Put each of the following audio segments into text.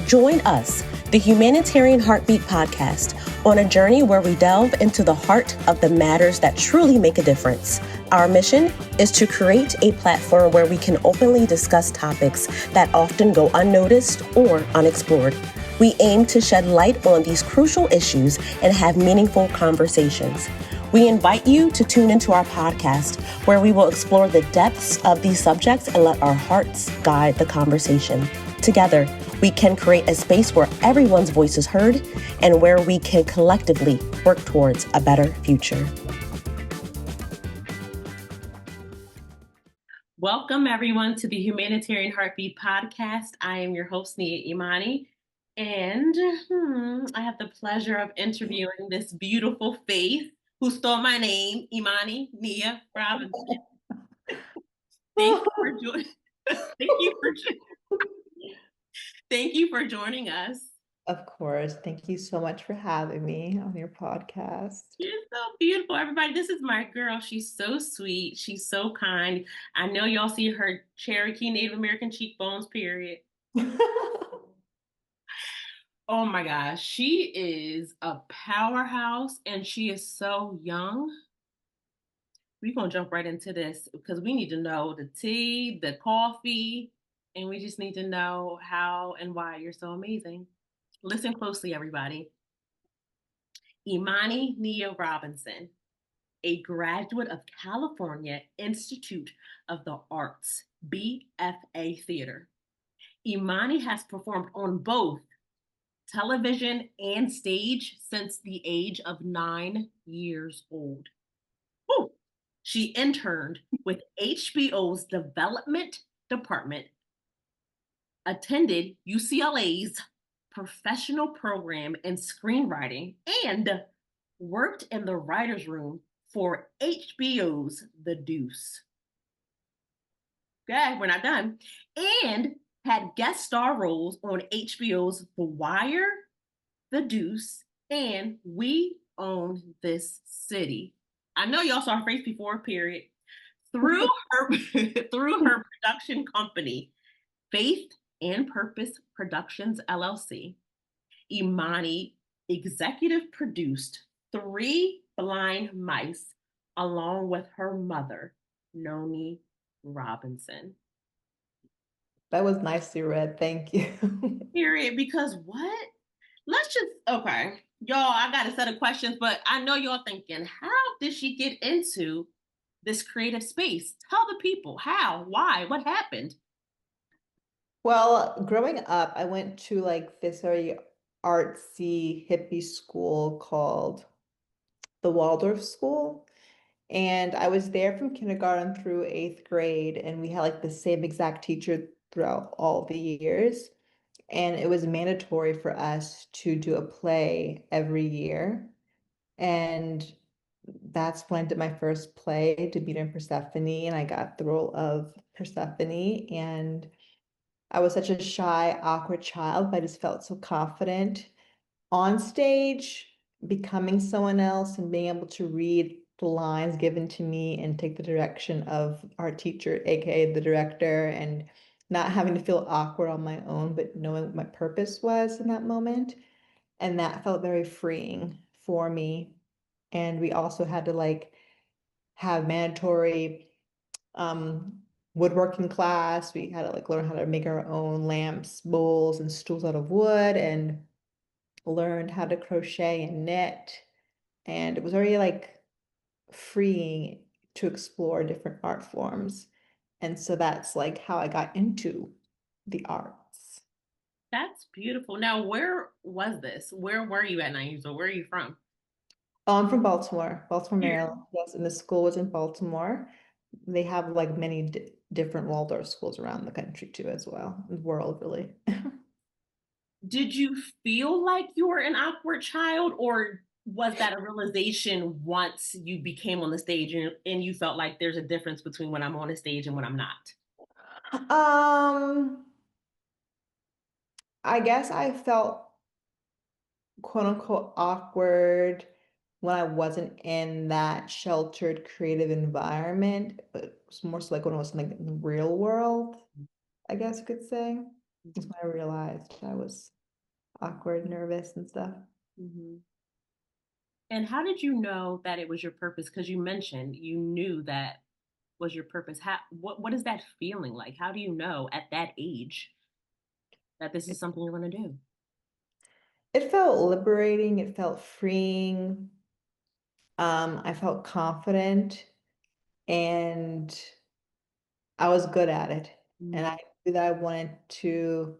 Join us, the Humanitarian Heartbeat Podcast, on a journey where we delve into the heart of the matters that truly make a difference. Our mission is to create a platform where we can openly discuss topics that often go unnoticed or unexplored. We aim to shed light on these crucial issues and have meaningful conversations. We invite you to tune into our podcast, where we will explore the depths of these subjects and let our hearts guide the conversation. Together, we can create a space where everyone's voice is heard and where we can collectively work towards a better future. Welcome, everyone, to the Humanitarian Heartbeat Podcast. I am your host, Nia Imani, and I have the pleasure of interviewing this beautiful face who stole my name, Imani Nia Robinson. Thank you for joining us. Of course. Thank you so much for having me on your podcast. You're so beautiful, everybody. This is my girl. She's so sweet. She's so kind. I know y'all see her Cherokee Native American cheekbones, period. Oh my gosh. She is a powerhouse and she is so young. We're going to jump right into this because we need to know the tea, the coffee, and we just need to know how and why you're so amazing. Listen closely, everybody. Imani Nia Robinson, a graduate of California Institute of the Arts, BFA Theater. Imani has performed on both television and stage since the age of 9 years old. Woo! She interned with HBO's development department, attended UCLA's professional program in screenwriting, and worked in the writer's room for HBO's The Deuce. Okay, we're not done. And had guest star roles on HBO's The Wire, The Deuce, and We Own This City. I know y'all saw her face before, period. Through her production company, Faith and Purpose Productions LLC, Imani executive produced 3 Blind Mice along with her mother, Nia Robinson. That was nicely read. Thank you. Period. Because what? Okay. Y'all, I got a set of questions, but I know y'all thinking, how did she get into this creative space? Tell the people how, why, what happened? Well, growing up, I went to like this very artsy hippie school called the Waldorf School. And I was there from kindergarten through 8th grade, and we had like the same exact teacher throughout all the years. And it was mandatory for us to do a play every year. And that's when I did my first play, Demeter and Persephone, and I got the role of Persephone. And I was such a shy, awkward child, but I just felt so confident on stage, becoming someone else and being able to read the lines given to me and take the direction of our teacher, aka the director, and not having to feel awkward on my own, but knowing what my purpose was in that moment. And that felt very freeing for me. And we also had to like have mandatory woodworking class. We had to like learn how to make our own lamps, bowls, and stools out of wood, and learned how to crochet and knit. And it was very like freeing to explore different art forms. And so that's like how I got into the arts. That's beautiful. Now, where was this? Where were you at 9 years old? Where are you from? I'm from Baltimore, Maryland. Yes, and the school was in Baltimore. They have like many different Waldorf schools around the country too, as well, the world really. Did you feel like you were an awkward child, or was that a realization once you became on the stage and you felt like there's a difference between when I'm on the stage and when I'm not? I guess I felt quote unquote awkward when I wasn't in that sheltered creative environment, but it was more so like when I was in like the real world, I guess you could say. That's when I realized I was awkward, nervous, and stuff. Mm-hmm. And how did you know that it was your purpose? Because you mentioned you knew that was your purpose. What is that feeling like? How do you know at that age that this is something you're going to do? It felt liberating. It felt freeing. I felt confident and I was good at it. And I Mm, knew that I wanted to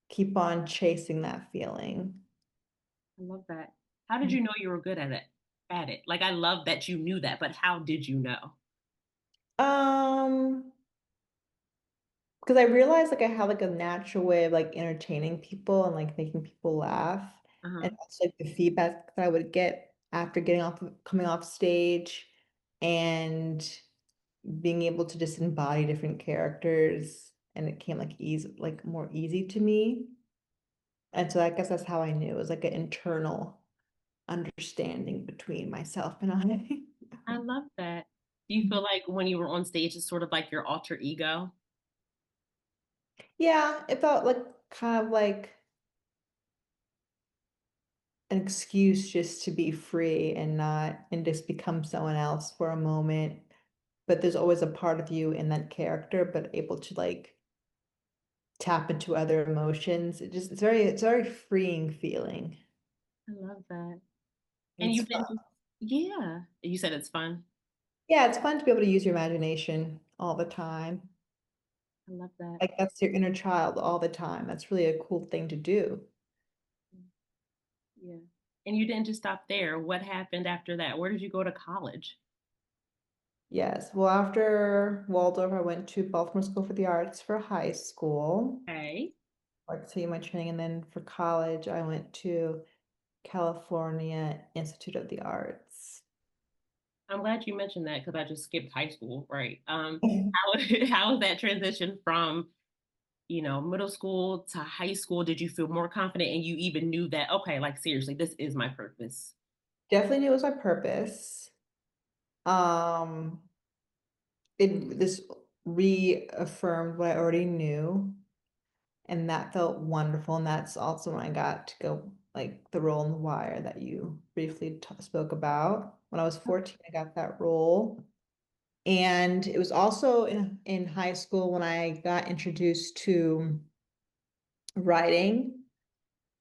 keep on chasing that feeling. I love that. How did you know you were good at it? Like I love that you knew that, but how did you know? Um, because I realized like I had like a natural way of like entertaining people and like making people laugh. Uh-huh. And also like the feedback that I would get after coming off stage and being able to just embody different characters and it came like more easy to me. And so I guess that's how I knew. It was like an internal understanding between myself and I. I love that. Do you feel like when you were on stage, it's sort of like your alter ego? Yeah, it felt like kind of like an excuse just to be free and not and just become someone else for a moment. But there's always a part of you in that character, but able to like tap into other emotions. It's very freeing feeling. I love that. And It's you fun. didn't just, yeah. You said it's fun. Yeah, it's fun to be able to use your imagination all the time. I love that. Like that's your inner child all the time. That's really a cool thing to do. Yeah. And you didn't just stop there. What happened after that? Where did you go to college? Yes. Well, after Waldorf, I went to Baltimore School for the Arts for high school. Okay. Like to my training, and then for college, I went to California Institute of the Arts. I'm glad you mentioned that because I just skipped high school, right? How how was that transition from, middle school to high school? Did you feel more confident and you even knew that, okay, like seriously, this is my purpose? Definitely knew it was my purpose. Um, this reaffirmed what I already knew, and that felt wonderful. And that's also when I got to go like the role in The Wire that you briefly spoke about. When I was 14, I got that role. And it was also in high school when I got introduced to writing.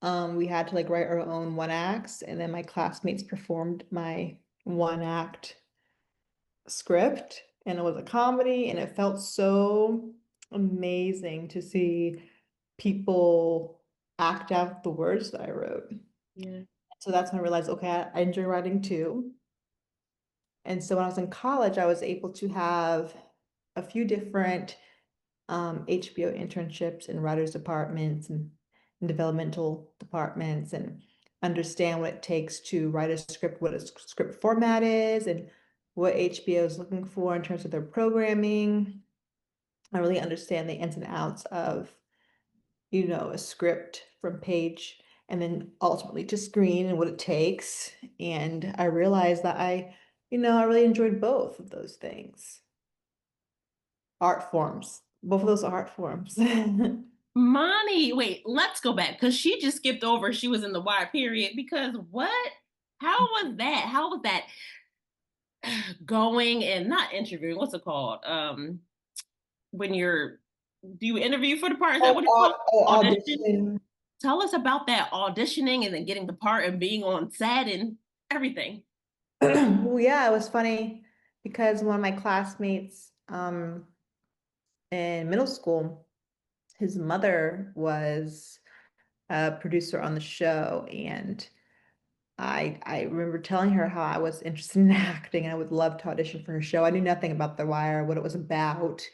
We had to like write our own one acts, and then my classmates performed my one act script, and it was a comedy, and it felt so amazing to see people act out the words that I wrote. Yeah. So that's when I realized, okay, I enjoy writing too. And so when I was in college, I was able to have a few different HBO internships in writers' departments and developmental departments and understand what it takes to write a script, what a script format is, and what HBO is looking for in terms of their programming. I really understand the ins and outs of, a script from page and then ultimately to screen and what it takes. And I realized that I really enjoyed both of those things. Art forms, both of those art forms. Monty, wait, let's go back because she just skipped over. She was in the wire period because what? How was that? How was that going and not interviewing? What's it called? When you're, do you interview for the part? Is that what it's called? Audition? Audition. Tell us about that auditioning and then getting the part and being on set and everything. Well, yeah, it was funny because one of my classmates in middle school, his mother was a producer on the show, and I remember telling her how I was interested in acting and I would love to audition for her show. I knew nothing about The Wire, what it was about,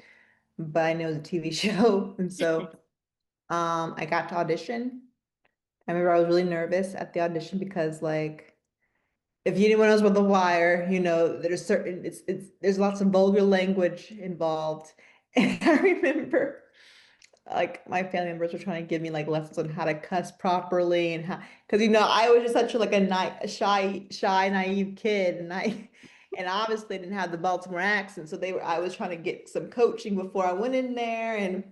but I knew it was a TV show, and so I got to audition. I remember I was really nervous at the audition because like if anyone knows about The Wire, there's certain there's lots of vulgar language involved. And I remember like my family members were trying to give me like lessons on how to cuss properly and how because I was just such like a shy, naive kid and obviously didn't have the Baltimore accent. So I was trying to get some coaching before I went in there and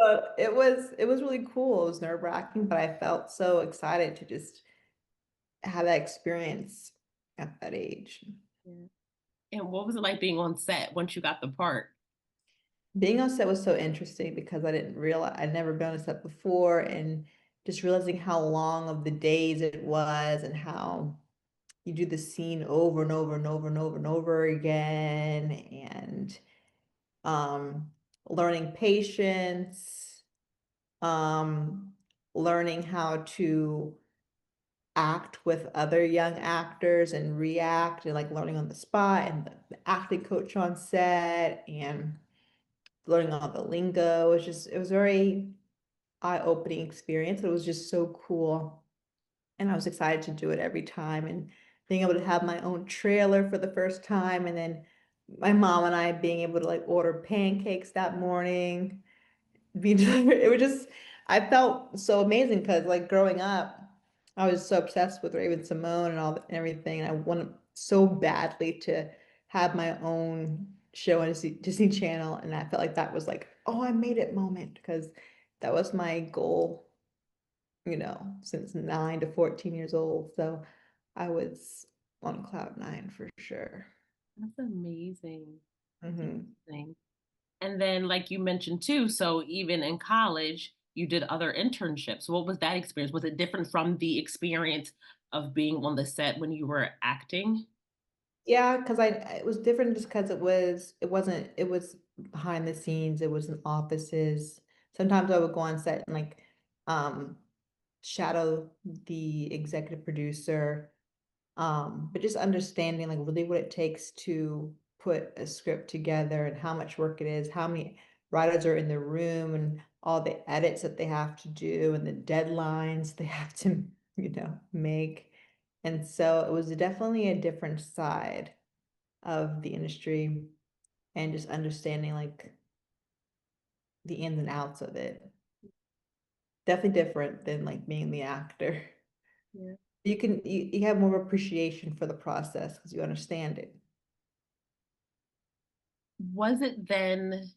But it was really cool. It was nerve-wracking, but I felt so excited to just have that experience at that age. Yeah. And what was it like being on set once you got the part? Being on set was so interesting because I didn't realize I'd never been on a set before, and just realizing how long of the days it was and how you do the scene over and over and over and over and over again, and um learning patience, um learning how to act with other young actors and react, and like learning on the spot, and the acting coach on set, and learning all the lingo. It was a very eye-opening experience. It was just so cool. And I was excited to do it every time, and being able to have my own trailer for the first time, and then my mom and I being able to like order pancakes that morning, be delivered. It was just, I felt so amazing because like growing up, I was so obsessed with Raven Simone and all and everything. And I wanted so badly to have my own show on Disney Channel. And I felt like that was like, oh, I made it moment, because that was my goal, since 9 to 14 years old. So I was on cloud nine for sure. That's amazing. Hmm. Amazing. And then, like you mentioned too, so even in college, you did other internships. What was that experience? Was it different from the experience of being on the set when you were acting? Yeah, because it was different just because it was behind the scenes, it was in offices. Sometimes I would go on set and like um shadow the executive producer. But just understanding like really what it takes to put a script together, and how much work it is, how many writers are in the room, and all the edits that they have to do, and the deadlines they have to, make. And so it was definitely a different side of the industry, and just understanding like the ins and outs of it. Definitely different than like being the actor. Yeah. You have more appreciation for the process because you understand it. Was it then,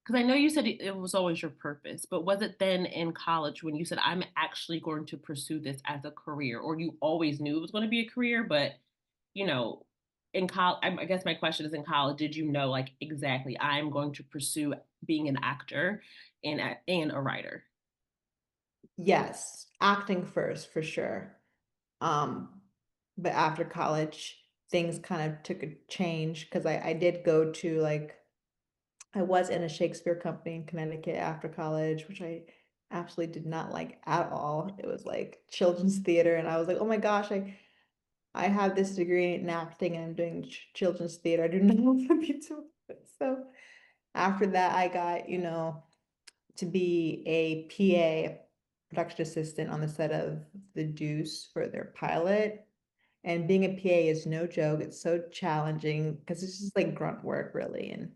because I know you said it was always your purpose, but was it then in college when you said, I'm actually going to pursue this as a career, or you always knew it was going to be a career, but, you know, in college, I guess my question is, in college, did you know like exactly I'm going to pursue being an actor and a writer? Yes, acting first for sure. Um, but after college, things kind of took a change because I did go to like I was in a Shakespeare company in Connecticut after college, which I absolutely did not like at all. It was like children's theater, and I was like, oh my gosh, I have this degree in acting and I'm doing children's theater. I do not want to be doing it. So after that, I got, to be a PA, production assistant on the set of The Deuce for their pilot. And being a PA is no joke. It's so challenging because it's just like grunt work, really. And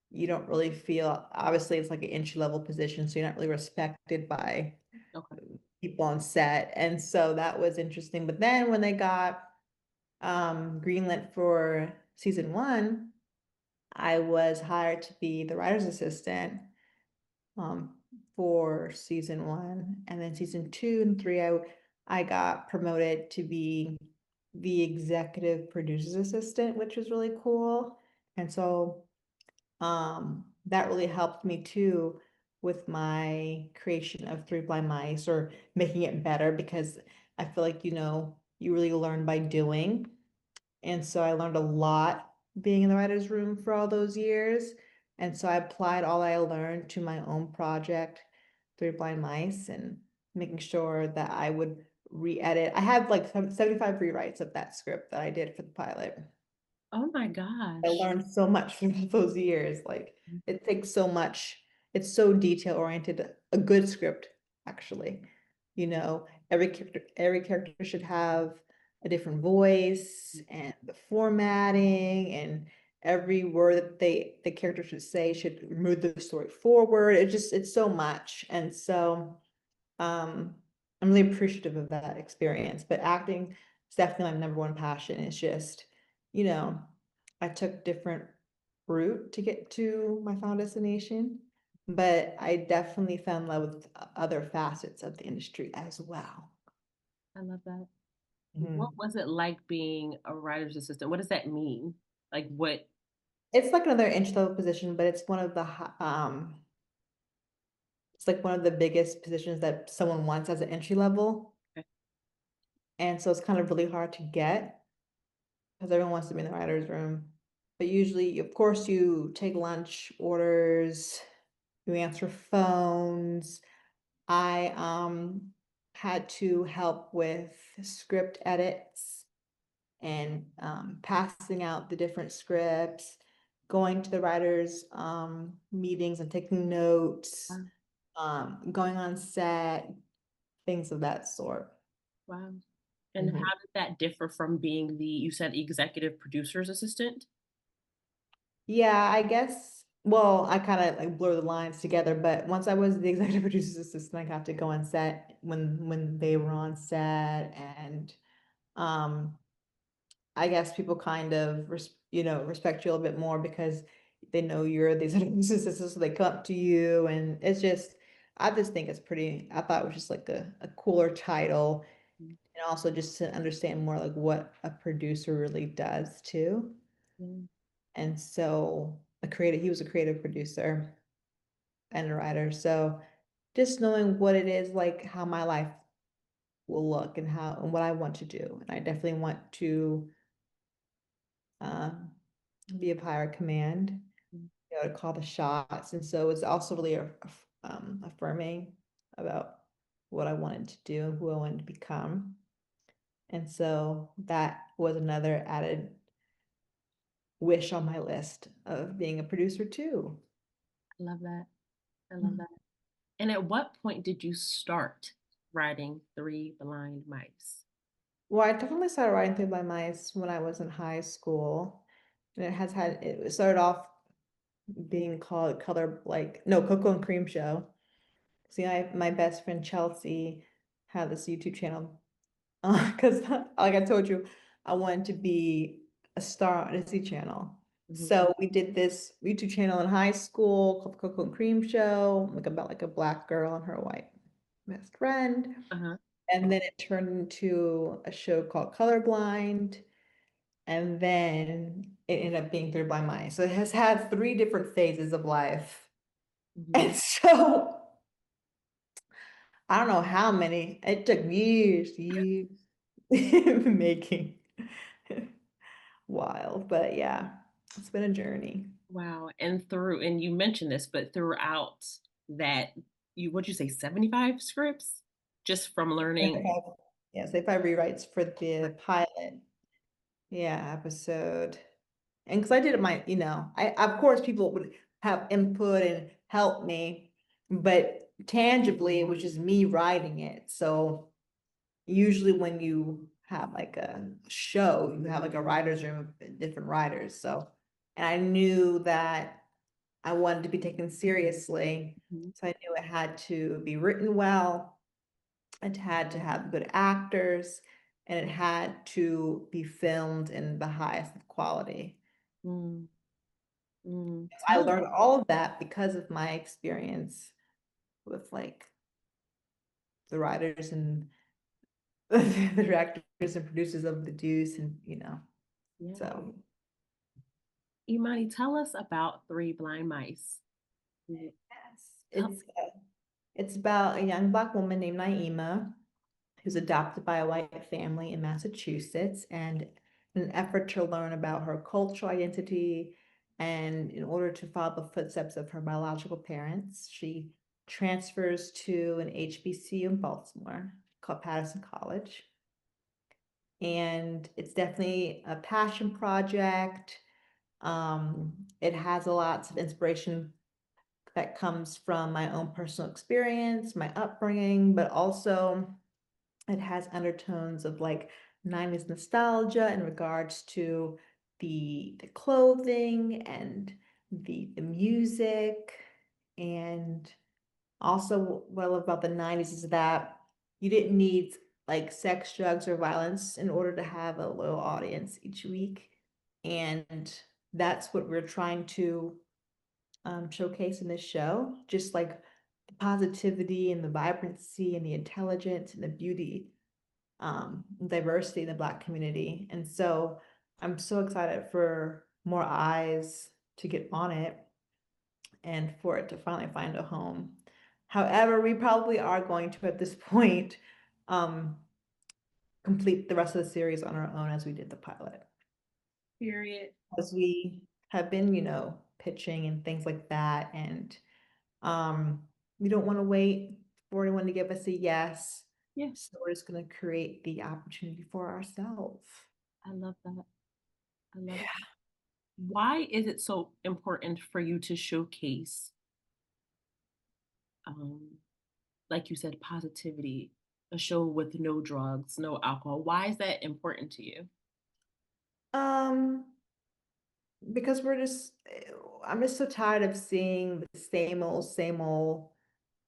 you don't really feel, obviously, it's like an entry level position. So you're not really respected by Okay. people on set. And so that was interesting. But then when they got greenlit for season one, I was hired to be the writer's assistant um, for season one. And then season two and three, I got promoted to be the executive producer's assistant, which was really cool. And so that really helped me too with my creation of Three Blind Mice, or making it better, because I feel like, you really learn by doing. And so I learned a lot being in the writer's room for all those years. And so I applied all I learned to my own project, Three Blind Mice, and making sure that I would re-edit. I have like 75 rewrites of that script that I did for the pilot. Oh my I gosh. learned so much from those years. Like it takes so much. It's so detail oriented. A good script, actually. Every character should have a different voice, and the formatting, and every word that the character should say should move the story forward. It's so much. And so um I'm really appreciative of that experience. But acting is definitely my number one passion. It's just, you know, I took different route to get to my final destination. but I definitely fell in love with other facets of the industry as well. I love that. What Mhm. was it like being a writer's assistant? What does that mean? Like what? It's like another entry-level position, but it's it's like one of the biggest positions that someone wants as an entry level. Okay. And so it's kind of really hard to get because everyone wants to be in the writer's room. But usually, of course, you take lunch orders, you answer phones. I had to help with script edits and passing out the different scripts, going to the writers' meetings and taking notes, Wow. going on set, things of that sort. Wow. And Mhm. how did that differ from being you said executive producer's assistant? Yeah, I guess. Well, I kind of like blur the lines together, but once I was the executive producer's assistant, I got to go on set when they were on set, and um, I guess people kind of respect you a little bit more because they know you're the executive producer's assistant, so they come up to you, and it's just I just think it's pretty. I thought it was just like a cooler title, Mm. and also just to understand more like what a producer really does too. Yeah. And so he was a creative producer and a writer. So just knowing what it is, like how my life will look and how and what I want to do. And I definitely want to um, be of higher command, Mm. be able to call the shots. And so it's also really affirming about what I wanted to do and who I wanted to become. And so that was another added wish on my list of being a producer too. I love that. I love that. And at what point did you start writing Three Blind Mice? Well, I definitely started writing through my mice when I was in high school. And it started off being called Cocoa and Cream Show. See, my best friend Chelsea had this YouTube channel because, like I told you, I wanted to be a star on a Disney Channel. Mhm. So we did this YouTube channel in high school called Cocoa and Cream Show, like about like a black girl and her white best friend. Uh-huh. And then it turned into a show called Colorblind. And then it ended up being Third Blind Mice. So it has had three different phases of life. Mhm. And so I don't know how many. It took years making. Wild, but yeah, it's been a journey. Wow. And you mentioned this, but throughout that, what'd you say, 75 scripts? Just from learning. 75, yeah, 75 rewrites for the pilot, yeah, episode. And because I did it I of course people would have input and help me, but tangibly it was just me writing it. So usually when you have like a show, you have like a writer's room of different writers. So, and I knew that I wanted to be taken seriously. Mhm. So I knew it had to be written well, it had to have good actors, and it had to be filmed in the highest of quality. Mm, mm. I Tell. learned all of that because of my experience with like the writers and the directors and producers of The Deuce, and Yeah. so Imani, tell us about Three Blind Mice. Mm. yes, Tell. it's about a young Black woman named Naima who's adopted by a white family in Massachusetts, and in an effort to learn about her cultural identity and in order to follow the footsteps of her biological parents, she transfers to an HBCU in Baltimore called Patterson College. And it's definitely a passion project. It has a lots of inspiration that comes from my own personal experience, my upbringing, but also it has undertones of like 90s nostalgia in regards to the clothing and the music. And also what I love about the 90s is that you didn't need like sex, drugs, or violence in order to have a loyal audience each week. And that's what we're trying to showcase in this show, just like the positivity and the vibrancy and the intelligence and the beauty, diversity in the Black community. And so I'm so excited for more eyes to get on it and for it to finally find a home. However, we probably are going to, at this point, complete the rest of the series on our own as we did the pilot. Period. As we have been, pitching and things like that. And we don't want to wait for anyone to give us a yes. Yeah. So we're just going to create the opportunity for ourselves. I love that. I love it. Why is it so important for you to showcase, like you said, positivity, a show with no drugs, no alcohol? Why is that important to you? Because I'm just so tired of seeing the same old.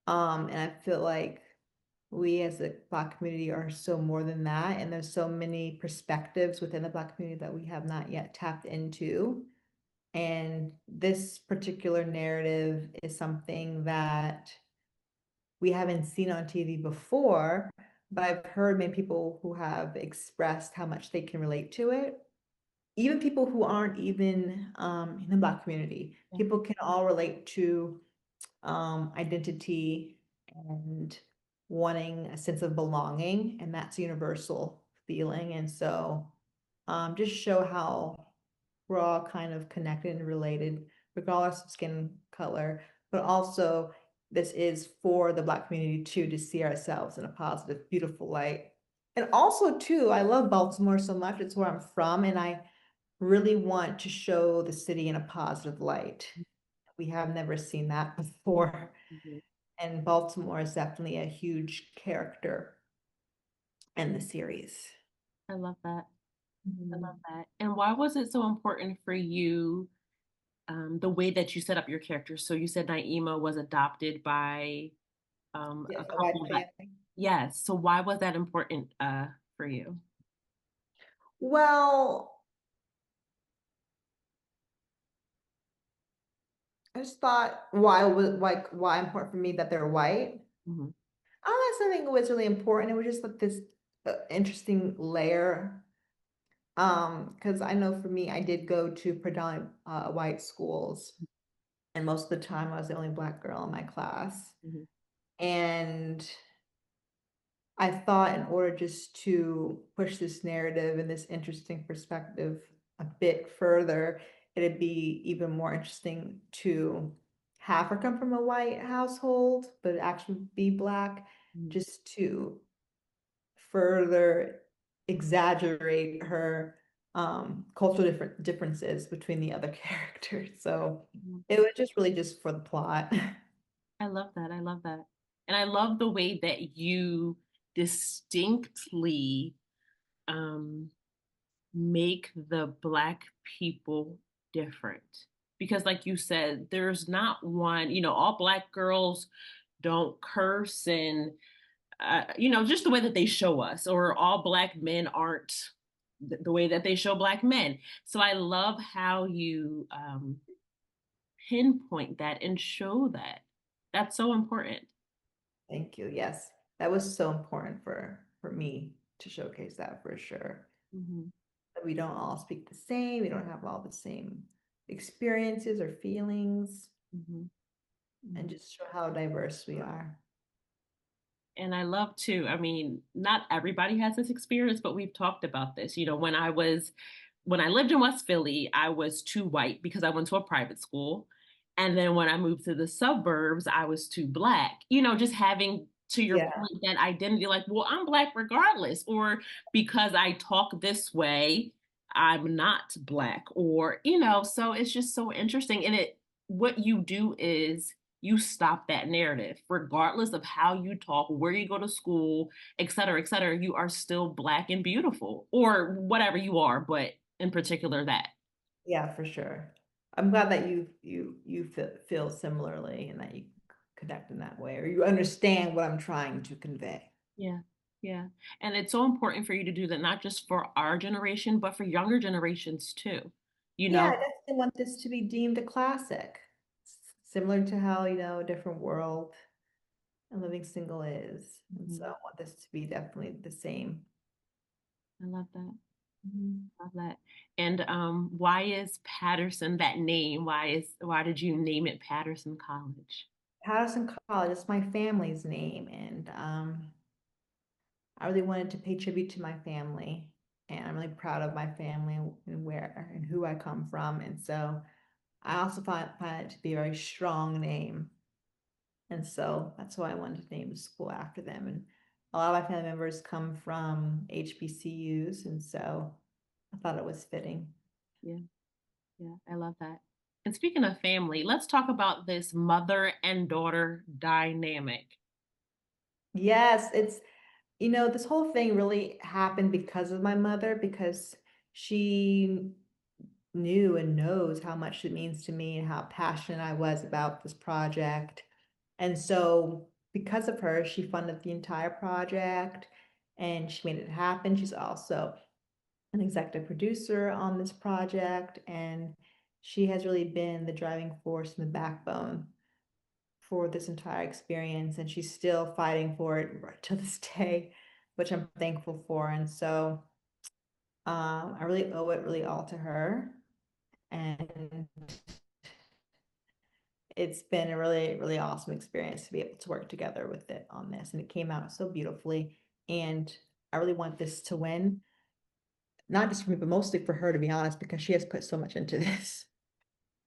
And I feel like we as a Black community are so more than that. And there's so many perspectives within the Black community that we have not yet tapped into. And this particular narrative is something that we haven't seen on TV before, but I've heard many people who have expressed how much they can relate to it. Even people who aren't even in the Black community, people can all relate to identity and wanting a sense of belonging, and that's a universal feeling. And so just show how we're all kind of connected and related, regardless of skin color, but also this is for the Black community too, to see ourselves in a positive, beautiful light. And also too, I love Baltimore so much. It's where I'm from, and I really want to show the city in a positive light. We have never seen that before. And Baltimore is definitely a huge character in the series. I love that. I love that. And why was it so important for you, the way that you set up your characters? So you said Naima was adopted by a couple that, yes. So why was that important for you? Well, I just thought why important for me that they're white. I don't think it was really important. It was just like this interesting layer. Because I know for me, I did go to predominantly white schools, and most of the time I was the only Black girl in my class. And I thought in order just to push this narrative and this interesting perspective a bit further, it'd be even more interesting to have her come from a white household, but actually be Black, just to further exaggerate her cultural differences between the other characters. So it was just really just for the plot. I love that. I love that. And I love the way that you distinctly make the Black people different. Because like you said, there's not one, all Black girls don't curse and, just the way that they show us, or all Black men aren't the way that they show Black men. So I love how you pinpoint that and show that. That's so important. Thank you. Yes, that was so important for me to showcase that for sure. That we don't all speak the same. We don't have all the same experiences or feelings, and just show how diverse we are. And I love too, I mean, not everybody has this experience, but we've talked about this. When I lived in West Philly, I was too white because I went to a private school. And then when I moved to the suburbs, I was too Black, just having, to your point, that identity, like, well, I'm Black regardless, or because I talk this way, I'm not Black, or, so it's just so interesting. And what you do is you stop that narrative, regardless of how you talk, where you go to school, et cetera, you are still Black and beautiful, or whatever you are, but in particular that. Yeah, for sure. I'm glad that you feel similarly and that you connect in that way, or you understand what I'm trying to convey. Yeah. Yeah. And it's so important for you to do that, not just for our generation, but for younger generations too. Yeah, I definitely want this to be deemed a classic. similar to how, a different world and living single is. And so I want this to be definitely the same. I love that. Love that. And why is Patterson that name? Why did you name it Patterson College? Patterson College is my family's name, and I really wanted to pay tribute to my family, and I'm really proud of my family and where and who I come from. And so I also find it to be a very strong name. And so that's why I wanted to name the school after them. And a lot of my family members come from HBCUs, and so I thought it was fitting. Yeah, I love that. And speaking of family, let's talk about this mother and daughter dynamic. Yes, it's, this whole thing really happened because of my mother, because she knew and knows how much it means to me and how passionate I was about this project. And so because of her, she funded the entire project and she made it happen. She's also an executive producer on this project, and she has really been the driving force and the backbone for this entire experience. And she's still fighting for it right to this day, which I'm thankful for. And so I really owe it really all to her. And it's been a really, really awesome experience to be able to work together with it on this. And it came out so beautifully. And I really want this to win, not just for me, but mostly for her, to be honest, because she has put so much into this.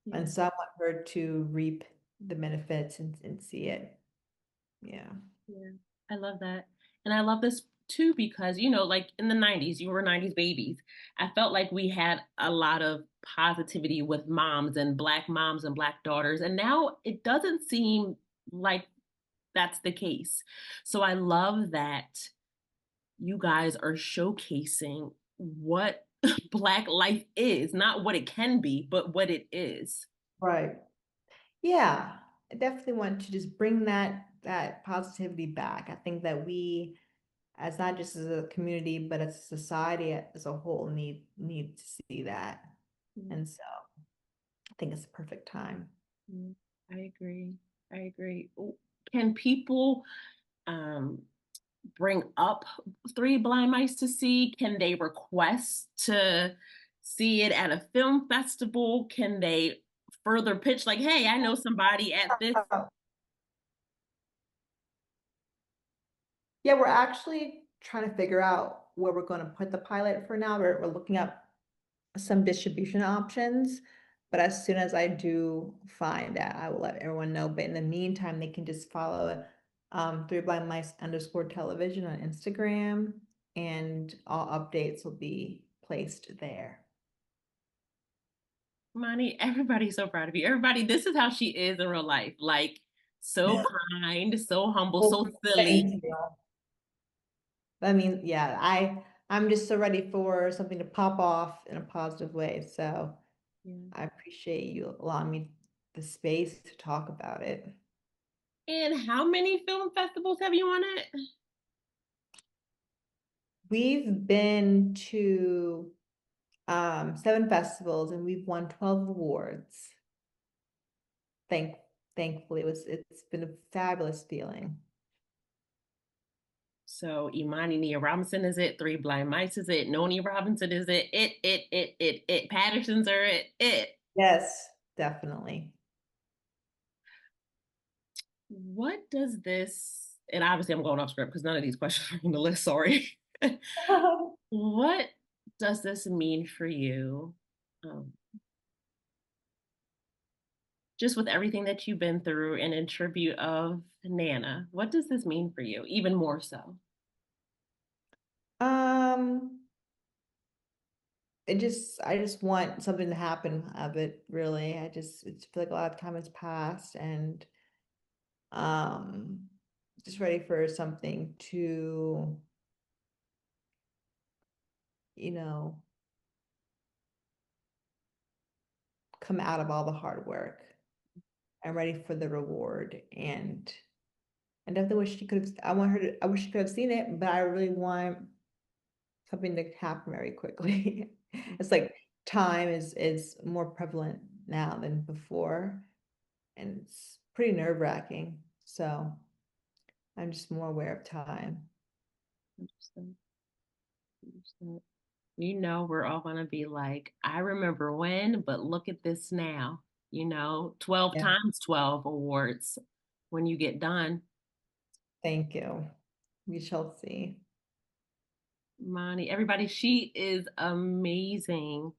Yeah. And so I want her to reap the benefits and see it. Yeah. I love that. And I love this too because, like in the 90s, you were 90s babies. I felt like we had a lot of positivity with moms and Black daughters. And now it doesn't seem like that's the case. So I love that you guys are showcasing what Black life is, not what it can be, but what it is. Right. Yeah. I definitely want to just bring that positivity back. I think that we, as not just as a community, but as a society as a whole, need to see that. And so I think it's the perfect time. I agree. Can people bring up Three Blind Mice to see? Can they request to see it at a film festival? Can they further pitch like, hey, I know somebody at this? Yeah, we're actually trying to figure out where we're going to put the pilot for now. We're looking up some distribution options, but as soon as I do find that, I will let everyone know. But in the meantime, they can just follow Three Blind Mice _ television on Instagram, and all updates will be placed there. Imani, everybody's so proud of you. Everybody, this is how she is in real life. Like, so kind, so humble, so silly. I mean, yeah, I'm just so ready for something to pop off in a positive way. So I appreciate you allowing me the space to talk about it. And how many film festivals have you on it? We've been to 7 festivals and we've won 12 awards. Thankfully, it's been a fabulous feeling. So Imani Nia Robinson is it? Three Blind Mice is it? Noni Robinson is it? It. Pattersons are it. Yes, definitely. What does this, and obviously I'm going off script because none of these questions are on the list, sorry. What does this mean for you? Just with everything that you've been through and in tribute of Nana, what does this mean for you, even more so? I just want something to happen of it, really. It's feel like a lot of time has passed, and just ready for something to, come out of all the hard work. I'm ready for the reward, and I definitely wish she could have, I wish she could have seen it, but I really want something to happen very quickly. It's like time is more prevalent now than before. and it's pretty nerve-wracking. So I'm just more aware of time. Understood. Understood. You know, we're all going to be like, I remember when, but look at this now. 12 Yeah. times 12 awards when you get done. Thank you. We shall see. Imani, everybody, she is amazing.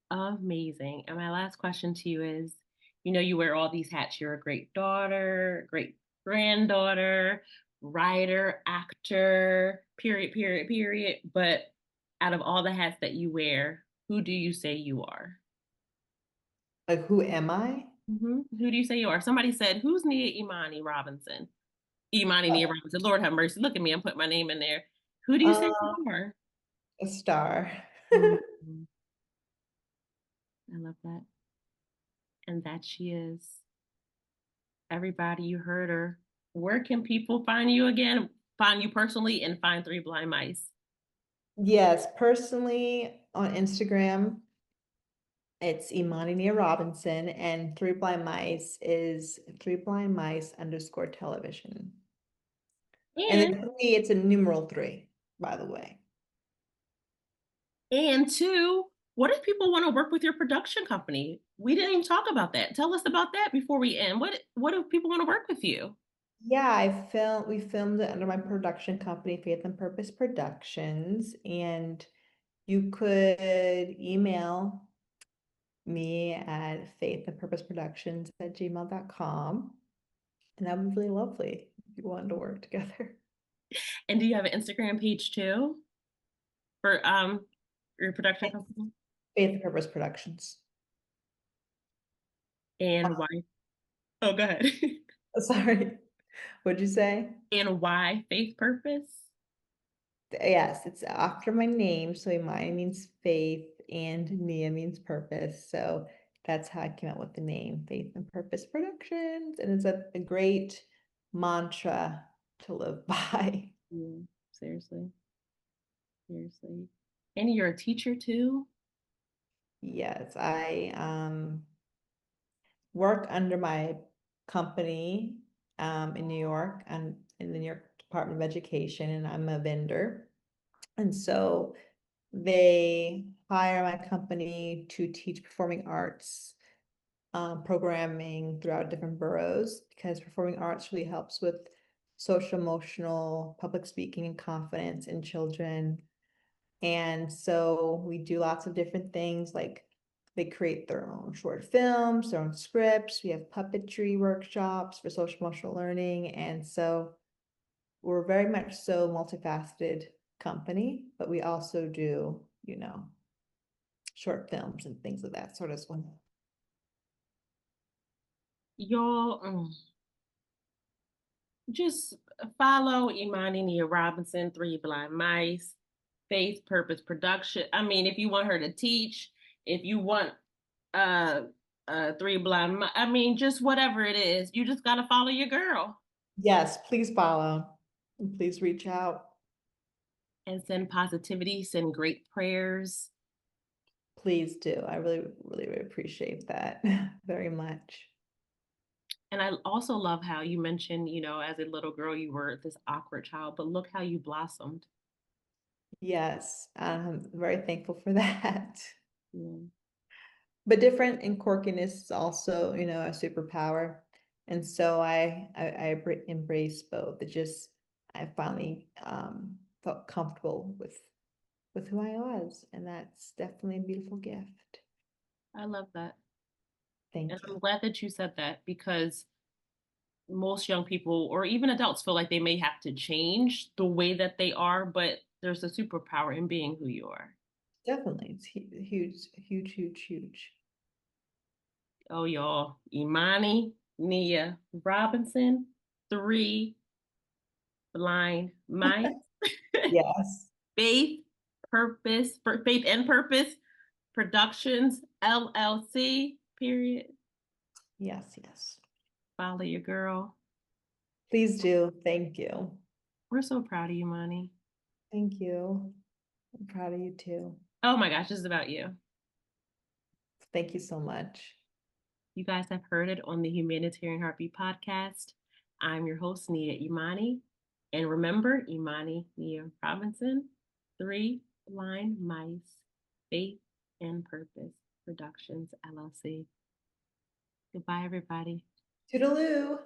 Amazing. And my last question to you is, you wear all these hats. You're a great daughter, great granddaughter, writer, actor, period, period, period. But out of all the hats that you wear, who do you say you are? Like, who am I? Who do you say you are? Somebody said, who's Nia Imani Robinson? Imani Nia Robinson. Lord have mercy. Look at me. I'm putting my name in there. Who do you say you are? A star. Mhm. I love that. And that she is. Everybody, you heard her. Where can people find you again? Find you personally and find Three Blind Mice. Yes, personally on Instagram, it's Imani Nia Robinson, and Three Blind Mice is Three Blind Mice _ television. And And then three, it's a numeral 3, by the way. and two, what if people want to work with your production company? We didn't even talk about that. Tell us about that before we end. What if people want to work with you? Yeah, we filmed it under my production company, Faith and Purpose Productions, and you could email me at faithandpurposeproductions@gmail.com. And that would be really lovely if you wanted to work together. And do you have an Instagram page too for your production company? Faith and Purpose Productions. And why? Oh, go ahead. Sorry, what'd you say? And why Faith Purpose? Yes, it's after my name. So Imani means faith and Nia means purpose. So that's how I came up with the name, Faith and Purpose Productions. And it's a great mantra to live by. Yeah, seriously. Seriously. And you're a teacher too? Yes, I work under my company in New York and in the New York Department of Education, and I'm a vendor. And so they hire my company to teach performing arts programming throughout different boroughs, because performing arts really helps with social, emotional, public speaking, and confidence in children. And so we do lots of different things, like they create their own short films, their own scripts. We have puppetry workshops for social emotional learning. And so we're very much so multifaceted company, but we also do, short films and things of that sort as well. Y'all, just follow Imani Nia Robinson, Three Blind Mice, Faith Purpose Production. I mean, if you want her to teach, if you want uh Three Blind Mice, I mean, just whatever it is, you just gotta follow your girl Yes, please follow and please reach out. and send positivity, send great prayers. Please do. I really, really, really appreciate that very much. And I also love how you mentioned, as a little girl, you were this awkward child, but look how you blossomed. Yes, I'm very thankful for that. Yeah. But different and quirkiness is also, a superpower. And so I embrace both. I finally felt comfortable with who I was, and that's definitely a beautiful gift. I love that. Thank And you. I'm glad that you said that because most young people or even adults feel like they may have to change the way that they are, but there's a superpower in being who you are. Definitely. It's huge, huge, huge, huge. Oh, y'all. Imani Nia Robinson, Three Blind Mice, Yes. Faith Faith and Purpose Productions LLC, period. Yes, yes. Follow your girl. Please do. Thank you. We're so proud of you, Imani. Thank you. I'm proud of you too. Oh my gosh, this is about you. Thank you so much. You guys have heard it on the Humanitarian Heartbeat Podcast. I'm your host, Nia Imani. And remember, Imani Nia Robinson, 3 Blind Mice, Faith and Purpose Productions LLC. Goodbye, everybody. Toodaloo.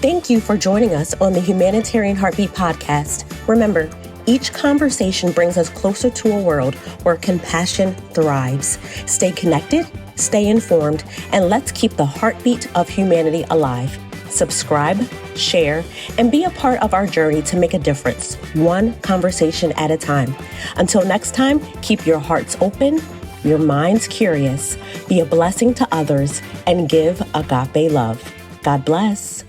Thank you for joining us on the Humanitarian Heartbeat Podcast. Remember, each conversation brings us closer to a world where compassion thrives. Stay connected, stay informed, and let's keep the heartbeat of humanity alive. Subscribe, share, and be a part of our journey to make a difference, one conversation at a time. Until next time, keep your hearts open, your minds curious, be a blessing to others, and give agape love. God bless.